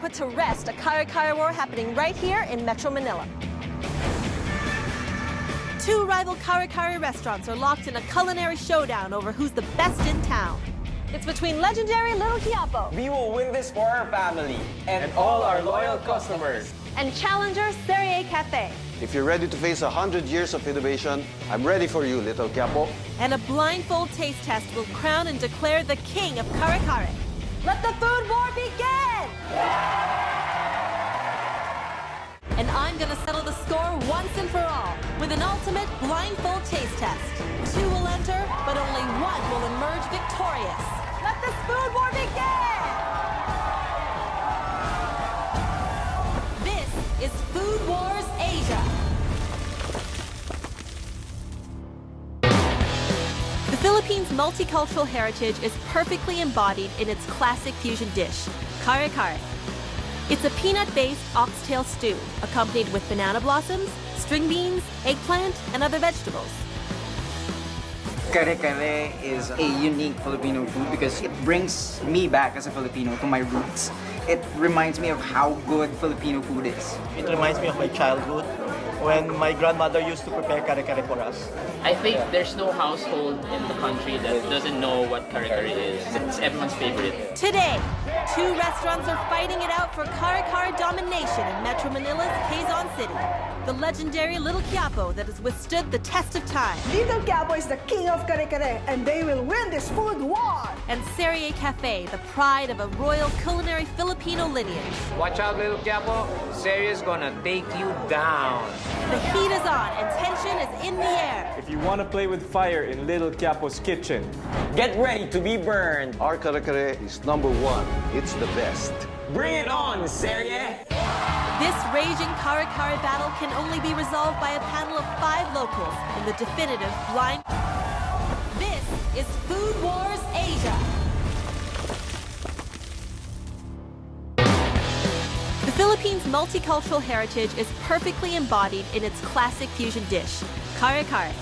put to rest a Kare Kare war happening right here in Metro Manila. Two rival Kare Kare restaurants are locked in a culinary showdown over who's the best in town. It's between legendary Little Quiapo We will win this for our family and all our loyal customers. and challenger Serye Cafe. If you're ready to face 100 years of innovation, I'm ready for you, Little Quiapo. And a blindfold taste test will crown and declare the king of Kare Kare. Let the food war begin! And I'm gonna settle the score once and for all with an ultimate blindfold taste test. Two will enter, but only one will emerge victorious. Let this food war begin! This is Food Wars Asia. The Philippines' multicultural heritage is perfectly embodied in its classic fusion dish, Kare Kare. It's a peanut-based oxtail stew, accompanied with banana blossoms, string beans, eggplant, and other vegetables. Kare Kare is a unique Filipino food because it brings me back as a Filipino to my roots. It reminds me of how good Filipino food is. It reminds me of my childhood when my grandmother used to prepare Kare Kare for us. I think there's no household in the country that doesn't know what Kare Kare is. It's everyone's favorite. Today, two restaurants are fighting it out for Kare Kare domination in Metro Manila's Quezon City. The legendary Little Quiapo that has withstood the test of time. Little Quiapo is the king of Kare Kare, and they will win this food war! And Serye Cafe, the pride of a royal culinary Filipino lineage. Watch out, Little Quiapo. Serye's gonna take you down. The heat is on and tension is in the air. If you want to play with fire in Little Quiapo's kitchen, Get ready to be burned. Our Kare Kare is #1. It's the best. Bring it on, Serye! This raging Kare Kare battle can only be resolved by a panel of 5 locals in the definitive blind. This is Food Wars Asia. The Philippines' multicultural heritage is perfectly embodied in its classic fusion dish, Kare Kare.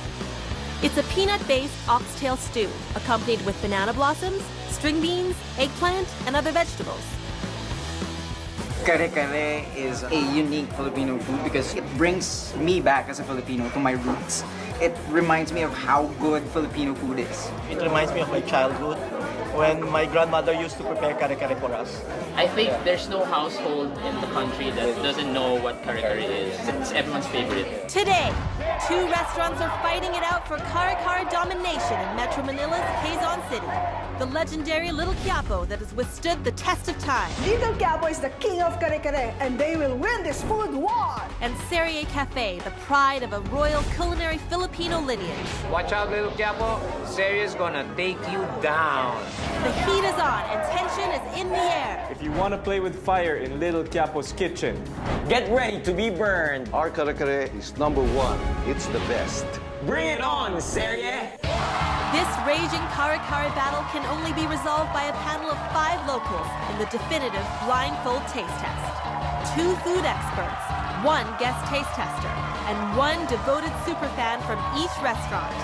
It's a peanut-based oxtail stew, accompanied with banana blossoms, string beans, eggplant, and other vegetables. Kare Kare is a unique Filipino food because it brings me back as a Filipino to my roots. It reminds me of how good Filipino food is. It reminds me of my childhood when my grandmother used to prepare Kare Kare for us. I think there's no household in the country that doesn't know what Kare Kare is. It's everyone's favorite. Today, two restaurants are fighting it out for Kare Kare domination in Metro Manila's Quezon City. The legendary Little Quiapo that has withstood the test of time. Little Quiapo is the king of Kare Kare, and they will win this food war! And Serye Cafe, the pride of a royal culinary Filipino lineage. Watch out, Little Quiapo. Serye's gonna take you down. The heat is on and tension is in the air. if you want to play with fire in Little Quiapo's kitchen, Get ready to be burned. Our Kare Kare is #1. It's the best. Bring it on, Serye! This raging Kare Kare battle can only be resolved by a panel of 5 locals in the definitive blindfold taste test. 2 food experts, 1 guest taste tester, and 1 devoted superfan from each restaurant.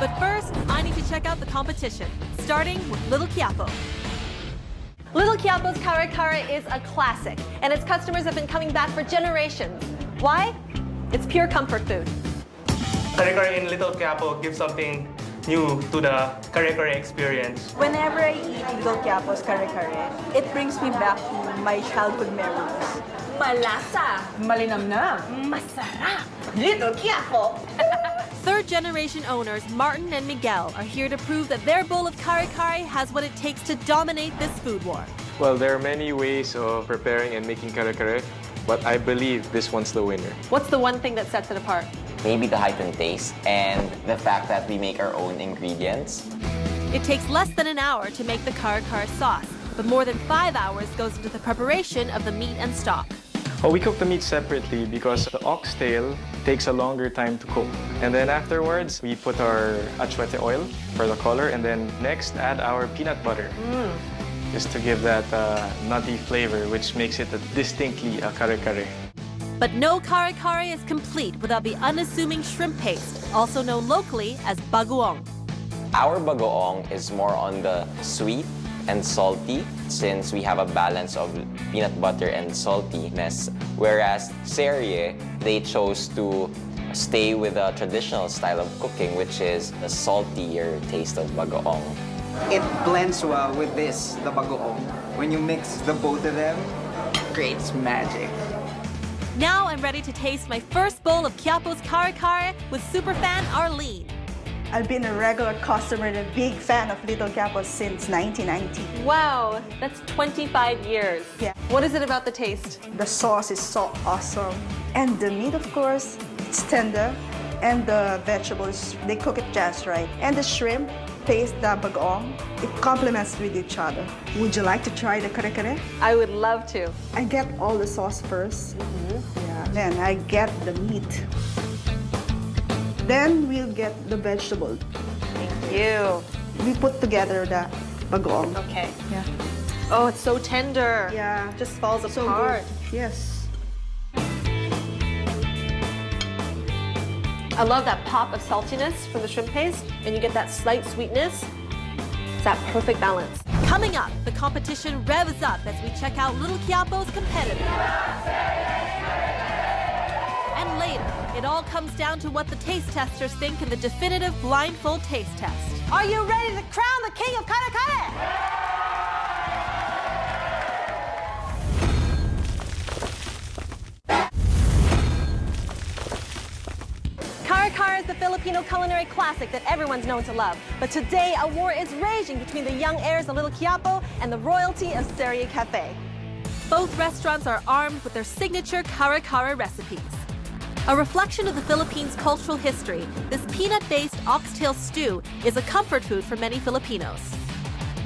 But first, I need to check out the competition, starting with Little Quiapo. Little Quiapo's Kare Kare is a classic, and its customers have been coming back for generations. Why? It's pure comfort food. Kare Kare in Little Quiapo gives something new to the Kare Kare experience. Whenever I eat Little Quiapo's Kare Kare, it brings me back to my childhood memories. Malasa, malinamnam, masarap. Little Quiapo. Third-generation owners Martin and Miguel are here to prove that their bowl of Kare Kare has what it takes to dominate this food war. well, there are many ways of preparing and making Kare Kare, but I believe this one's the winner. What's the one thing that sets it apart? Maybe the heightened taste and the fact that we make our own ingredients. It takes less than an hour to make the Kare Kare sauce, but more than 5 hours goes into the preparation of the meat and stock. Oh, we cook the meat separately because the oxtail takes a longer time to cook. And then afterwards, we put our achwete oil for the color, and then next add our peanut butter. Just to give that nutty flavor, which makes it distinctly a Kare Kare. But no Kare Kare is complete without the unassuming shrimp paste, also known locally as bagoong. Our bagoong is more on the sweet and salty, since we have a balance of peanut butter and saltiness. Whereas Serye, they chose to stay with a traditional style of cooking, which is the saltier taste of bagoong. It blends well with this, the bagoong. When you mix the both of them, creates magic. Now I'm ready to taste my first bowl of Quiapo's Kare Kare with superfan Arlene. I've been a regular customer and a big fan of Little Quiapo since 1990. Wow, that's 25 years. Yeah. What is it about the taste? The sauce is so awesome. And the meat, of course, it's tender. And the vegetables, they cook it just right. And the shrimp paste, the bagoong, it complements with each other. Would you like to try the Kare Kare? I would love to. I get all the sauce first. Yeah. Then I get the meat. Then we'll get the vegetable. Thank you. We put together the bagoong. Okay. Yeah. Oh, it's so tender. Yeah. Just falls So apart. good. Yes. I love that pop of saltiness from the shrimp paste, and you get that slight sweetness. It's that perfect balance. Coming up, the competition revs up as we check out Little Quiapo's competitor. And later, it all comes down to what the taste testers think in the definitive blindfold taste test. Are you ready to crown the king of Kare Kare? Kare Kare is the Filipino culinary classic that everyone's known to love. But today, a war is raging between the young heirs of Little Quiapo and the royalty of Serye Cafe. Both restaurants are armed with their signature Kare Kare recipes. A reflection of the Philippines' cultural history, this peanut-based oxtail stew is a comfort food for many Filipinos.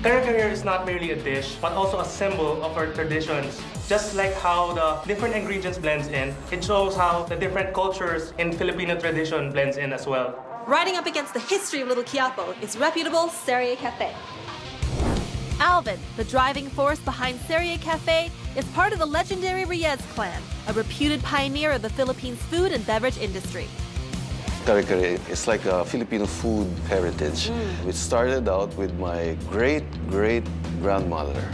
Kare Kare is not merely a dish, but also a symbol of our traditions. Just like how the different ingredients blends in, it shows how the different cultures in Filipino tradition blends in as well. Riding up against the history of Little Quiapo is reputable Serye Cafe. Alvin, the driving force behind Serye Cafe, is part of the legendary Reyes clan, a reputed pioneer of the Philippines' food and beverage industry. Kare Kare is like a Filipino food heritage. It started out with my great-great-grandmother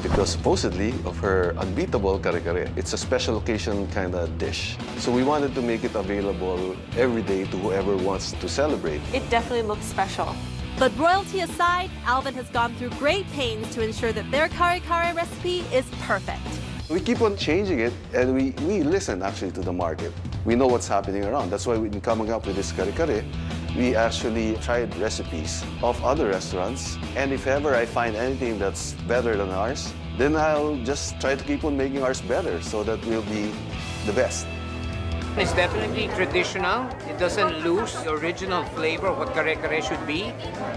because supposedly of her unbeatable Kare Kare. It's a special occasion kind of dish. So we wanted to make it available every day to whoever wants to celebrate. It definitely looks special. But royalty aside, Alvin has gone through great pains to ensure that their Kare Kare recipe is perfect. We keep on changing it, and we listen actually to the market. We know what's happening around. That's why we've been coming up with this Kare Kare. We actually tried recipes of other restaurants, and if ever I find anything that's better than ours, then I'll just try to keep on making ours better so that we'll be the best. It's definitely traditional. It doesn't lose the original flavor of what Kare Kare should be.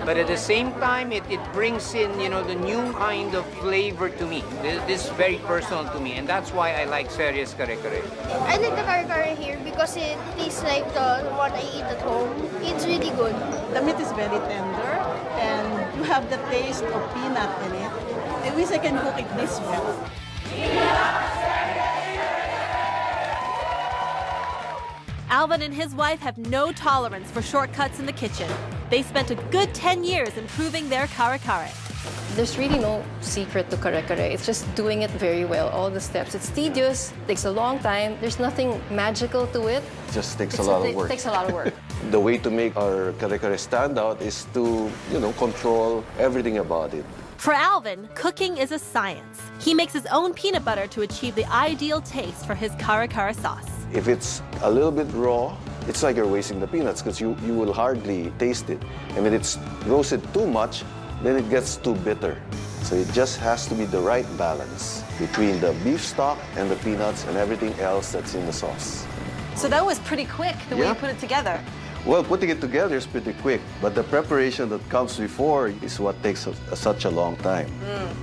But at the same time, it brings in, the new kind of flavor to me. This is very personal to me, and that's why I like Serye's Kare Kare. I like the Kare Kare here because it tastes like the one I eat at home. It's really good. The meat is very tender, and you have the taste of peanut in it. I wish I can cook it this well. Alvin and his wife have no tolerance for shortcuts in the kitchen. They spent a good 10 years improving their Kare Kare. There's really no secret to Kare Kare. It's just doing it very well, all the steps. It's tedious, takes a long time. There's nothing magical to it. It just takes a lot of work. It takes a lot of work. The way to make our Kare Kare stand out is to, control everything about it. For Alvin, cooking is a science. He makes his own peanut butter to achieve the ideal taste for his Kare Kare sauce. If it's a little bit raw, it's like you're wasting the peanuts because you will hardly taste it. And when it's roasted too much, then it gets too bitter. So it just has to be the right balance between the beef stock and the peanuts and everything else that's in the sauce. So that was pretty quick, the way you put it together. Well, putting it together is pretty quick, but the preparation that comes before is what takes such a long time.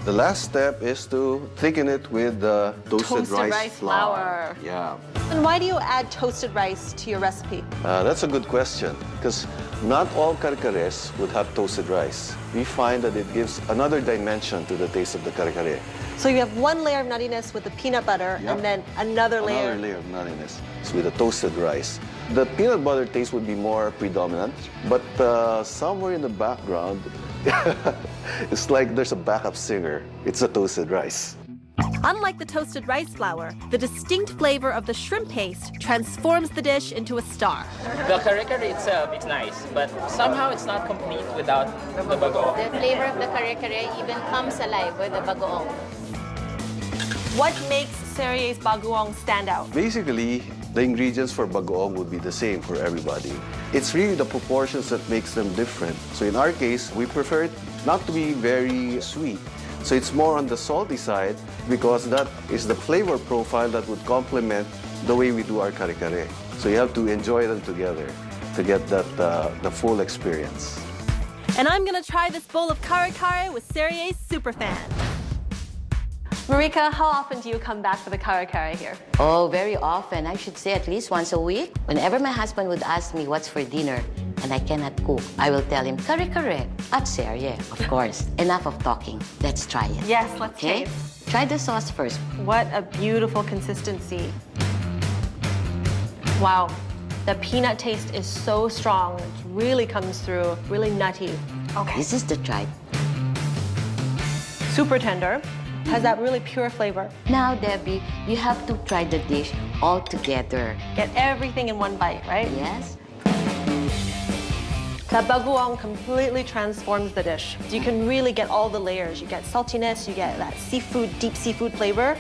The last step is to thicken it with the toasted rice flour. Yeah. And why do you add toasted rice to your recipe? That's a good question, because not all Kare Kares would have toasted rice. We find that it gives another dimension to the taste of the Kare Kare. So you have one layer of nuttiness with the peanut butter, and then another layer. Another layer of nuttiness with the toasted rice. The peanut butter taste would be more predominant, but somewhere in the background, It's like there's a backup singer. It's a toasted rice. Unlike the toasted rice flour, the distinct flavor of the shrimp paste transforms the dish into a star. The Kare Kare itself is nice, but somehow it's not complete without the bagoong. The flavor of the Kare Kare even comes alive with the bagoong. What makes Serye's bagoong stand out? Basically, the ingredients for bagoong would be the same for everybody. It's really the proportions that makes them different. So in our case, we prefer it not to be very sweet. So it's more on the salty side because that is the flavor profile that would complement the way we do our Kare Kare. So you have to enjoy them together to get that the full experience. And I'm gonna try this bowl of Kare Kare with Serye's superfan. Marika, how often do you come back for the Kare Kare here? Oh, very often. I should say at least once a week. Whenever my husband would ask me what's for dinner and I cannot cook, I will tell him, Kare Kare at Serye, of course. Enough of talking. Let's try it. Yes, let's okay? taste. Try the sauce first. What a beautiful consistency. Wow, the peanut taste is so strong. It really comes through, really nutty. Okay. This is the tribe. Super tender. Has that really pure flavor. Now, Debbie, you have to try the dish all together. Get everything in one bite, right? Yes. That bagoong completely transforms the dish. You can really get all the layers. You get saltiness, you get that seafood, deep seafood flavor,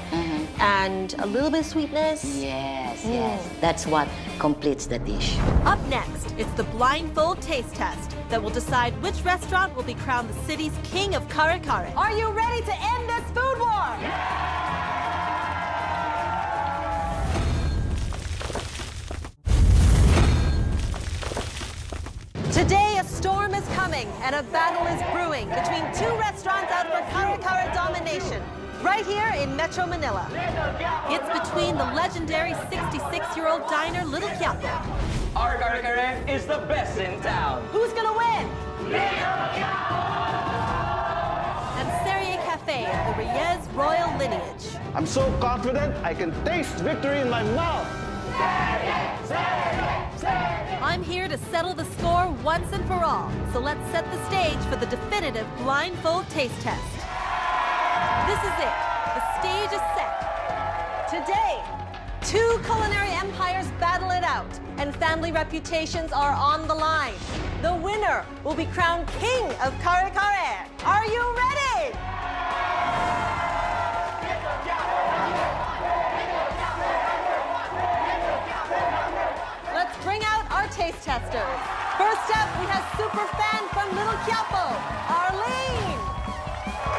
and a little bit of sweetness. Yes, yes. That's what completes the dish. Up next, it's the blindfold taste test that will decide which restaurant will be crowned the city's king of Kare Kare. Are you ready to end this food war? Today, a storm is coming and a battle is brewing between two restaurants out for Kare Kare domination, right here in Metro Manila. It's between the legendary 66-year-old diner Little Quiapo. Our Kare Kare is the best in town. Who's gonna win? And Serye Cafe of the Reyes royal lineage. I'm so confident I can taste victory in my mouth. I'm here to settle the score once and for all, so let's set the stage for the definitive blindfold taste test. This is it. The stage is set. Today, two culinary empires battle it out, and family reputations are on the line. The winner will be crowned king of Kare Kare. Are you ready? Let's bring out our taste testers. First up, we have super fan from Little Quiapo, Arlene.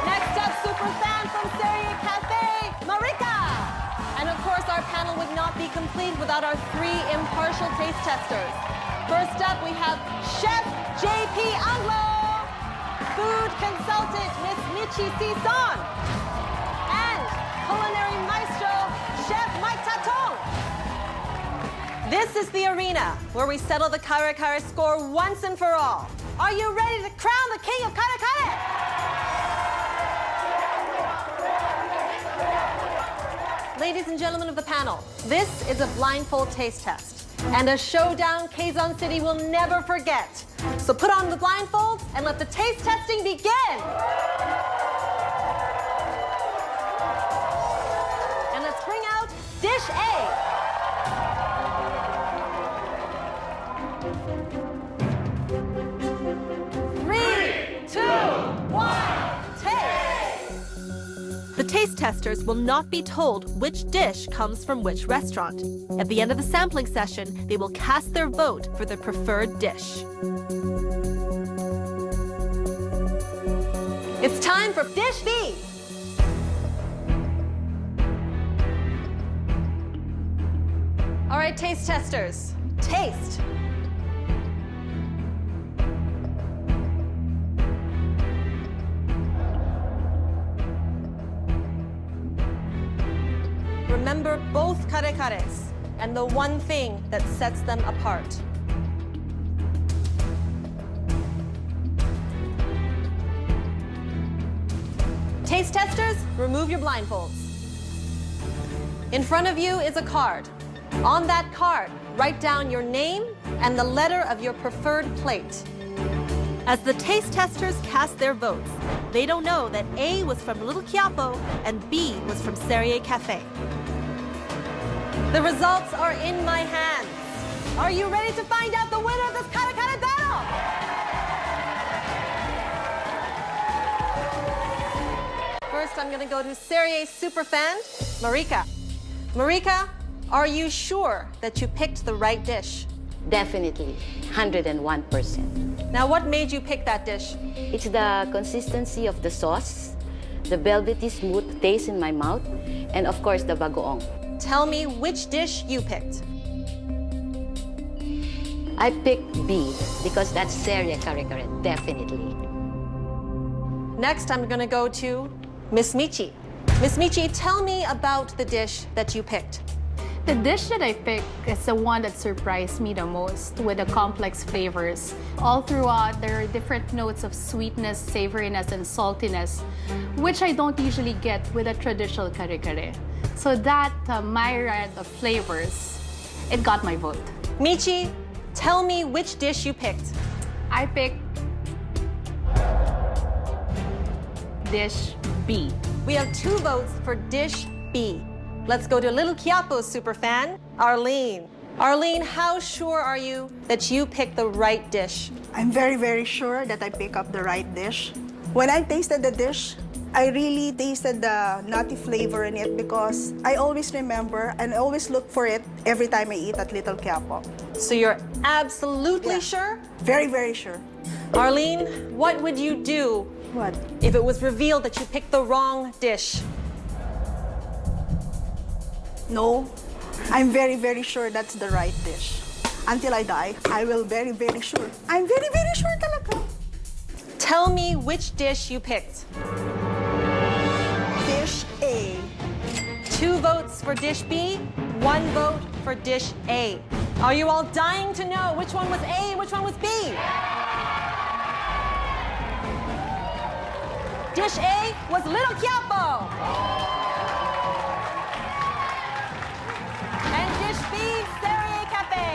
Next up, super fan from Serye Cafe, Marika. And of course, our panel would not be complete without our three impartial taste testers. First up, we have Chef JP Anglo, food consultant Miss Michi Sison, and culinary maestro Chef Mike Tatong. This is the arena where we settle the Kare Kare score once and for all. Are you ready to crown the king of Kare Kare? Ladies and gentlemen of the panel, this is a blindfold taste test and a showdown Quezon City will never forget. So put on the blindfolds and let the taste testing begin. And let's bring out Dish A. The taste testers will not be told which dish comes from which restaurant. At the end of the sampling session, they will cast their vote for their preferred dish. It's time for Dish B. All right, taste testers, taste. Remember both Kare Kares and the one thing that sets them apart. Taste testers, remove your blindfolds. In front of you is a card. On that card, write down your name and the letter of your preferred plate. As the taste testers cast their votes, they don't know that A was from Little Quiapo and B was from Serye Cafe. The results are in my hands. Are you ready to find out the winner of this Kare Kare battle? First, I'm going to go to Serye's superfan, Marika. Marika, are you sure that you picked the right dish? Definitely, 101%. Now, what made you pick that dish? It's the consistency of the sauce, the velvety smooth taste in my mouth, and of course the bagoong. Tell me which dish you picked. I picked B because that's Serye Kare Kare, definitely. Next, I'm going to go to Miss Michi. Miss Michi, tell me about the dish that you picked. The dish that I picked is the one that surprised me the most with the complex flavors. All throughout, there are different notes of sweetness, savoriness, and saltiness, which I don't usually get with a traditional kare kare. So that myriad of flavors, it got my vote. Michi, tell me which dish you picked. I picked dish B. We have 2 votes for dish B. Let's go to Little Quiapo's superfan, Arlene. Arlene, how sure are you that you picked the right dish? I'm very, very sure that I pick up the right dish. When I tasted the dish, I really tasted the nutty flavor in it because I always remember and always look for it every time I eat at Little Quiapo. So you're absolutely sure? Very, very sure. Arlene, what would you do if it was revealed that you picked the wrong dish? No, I'm very, very sure that's the right dish. Until I die, I will very, very sure. I'm very, very sure talaga. Tell me which dish you picked. Dish A. 2 votes for dish B, 1 vote for dish A. Are you all dying to know which one was A and which one was B? Dish A was Little Quiapo. And dish B, Serye Cafe.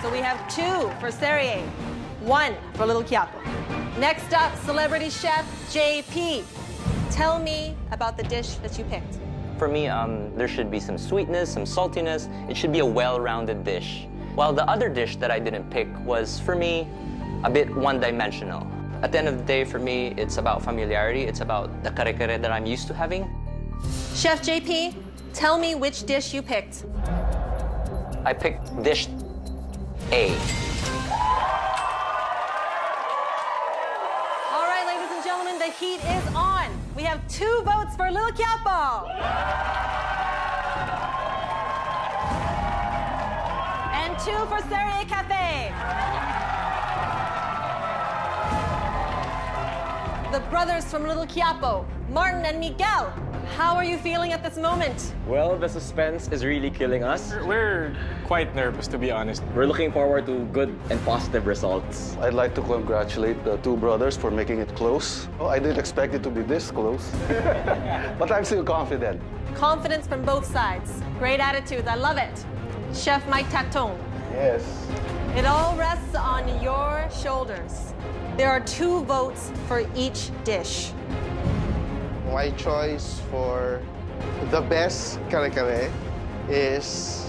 So we have 2 for Serye, 1 for Little Quiapo. Next up, celebrity chef JP. Tell me about the dish that you picked. For me, there should be some sweetness, some saltiness. It should be a well-rounded dish. While the other dish that I didn't pick was, for me, a bit one-dimensional. At the end of the day, for me, it's about familiarity. It's about the kare kare that I'm used to having. Chef JP, tell me which dish you picked. I picked dish A. All right, ladies and gentlemen, the heat is on. We have 2 votes for Little Quiapo. And 2 for Serye Cafe. The brothers from Little Quiapo, Martin and Miguel. How are you feeling at this moment? Well, the suspense is really killing us. We're quite nervous, to be honest. We're looking forward to good and positive results. I'd like to congratulate the 2 brothers for making it close. Oh, I didn't expect it to be this close, but I'm still confident. Confidence from both sides. Great attitudes, I love it. Chef Mike Tacton. Yes. It all rests on your shoulders. There are 2 votes for each dish. My choice for the best kare kare is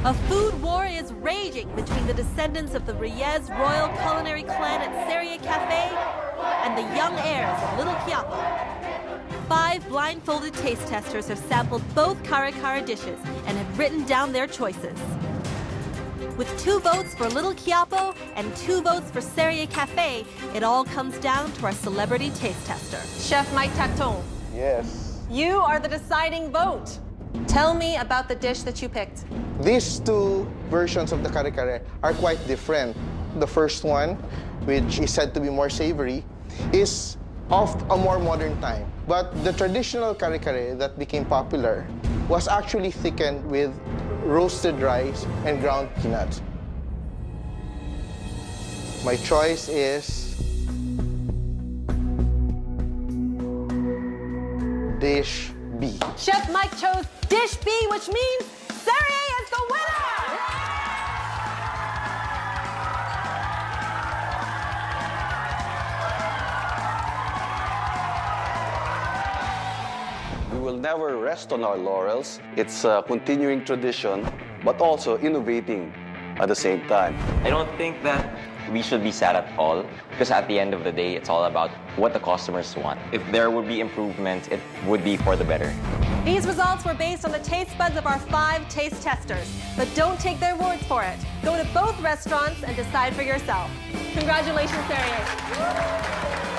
A food war is raging between the descendants of the Reyes royal culinary clan at Serye Cafe and the young heirs of Little Quiapo. 5 blindfolded taste testers have sampled both Kare Kare dishes and have written down their choices. With 2 votes for Little Quiapo and 2 votes for Serye Cafe, it all comes down to our celebrity taste tester, Chef Mike Tacton. yes. You are the deciding vote. Tell me about the dish that you picked. These 2 versions of the kare kare are quite different. The first one, which is said to be more savory, is of a more modern time. But the traditional kare kare that became popular was actually thickened with roasted rice and ground peanuts. My choice is dish B. Chef Mike chose dish B, which means Serye is the winner! We will never rest on our laurels. It's a continuing tradition, but also innovating at the same time. I don't think that we should be sad at all, because at the end of the day, it's all about what the customers want. If there would be improvements, it would be for the better. These results were based on the taste buds of our 5 taste testers, but don't take their words for it. Go to both restaurants and decide for yourself. Congratulations, Serye.